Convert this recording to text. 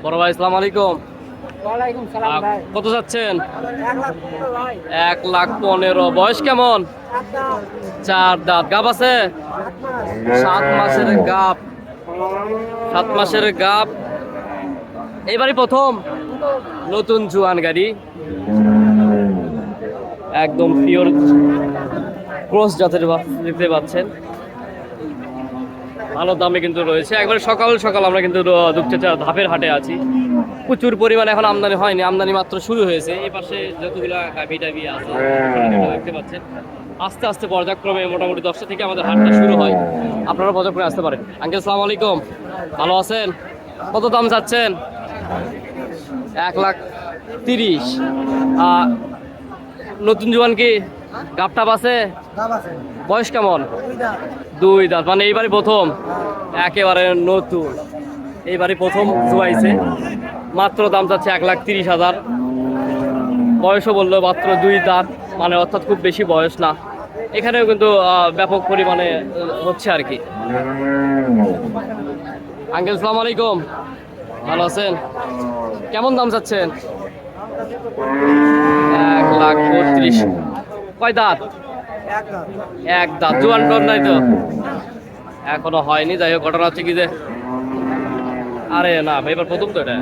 বড় ভাই আসসালামু আলাইকুম। ওয়ালাইকুম সালাম ভাই। কত যাচ্ছেন? 1,15,000 ভাই। 1,15,000। বয়স কেমন? আচ্ছা, 4 দাঁত। গাব আছে? 7 মাস। 7 মাসের গাব। 7 মাসের গাব। এবারই প্রথম নতুন জুয়ান গাড়ি, একদম পিওর ক্রস জাতের দেখতে পাচ্ছেন। ভালো দামে কিন্তু রয়েছে। একবারে সকাল সকাল আমরা কিন্তু দুপচাঁচা ধাপের হাটে আছি। প্রচুর পরিমাণে এখন আমদানি হয়নি, আমদানি মাত্র শুরু হয়েছে। এই পাশে যতগুলা গাভি টাভি আছে দেখতে পাচ্ছেন। আস্তে আস্তে পর্যায়ক্রমে মোটামুটি 10টা থেকে আমাদের হাটটা শুরু হয়। আপনারা পর্যায়ক্রমে আসতে পারেন। আঙ্কেল সালাম আলাইকুম, ভালো আছেন? কত দাম যাচ্ছেন? 1,30,000। নতুন জোয়ান কি গাবটাপ আছে? গাব আছে। বয়স কেমন? 2 দাঁত। 2 দাঁত, মানে এইবারই প্রথম, একেবারে নতুন, এইবারই প্রথম জুয়াইছে। মাত্র দাম যাচ্ছে 1,30,000। বয়সও বললো মাত্র 2 দাঁত, মানে অর্থাৎ খুব বেশি বয়স না। এখানেও কিন্তু ব্যাপক পরিমাণে হচ্ছে আর কি। আঙ্কেল সালাম আলাইকুম, ভালো আছেন? কেমন দাম চাচ্ছেন? 1,32,000। কয় দাঁত? 1 দাঁত। 1 দাঁত। জোয়ান টন নাই তো? এখনো হয়নি। যাই হোক, ঘটনা হচ্ছে কি যে, আরে না, এবার প্রথম তো এটা।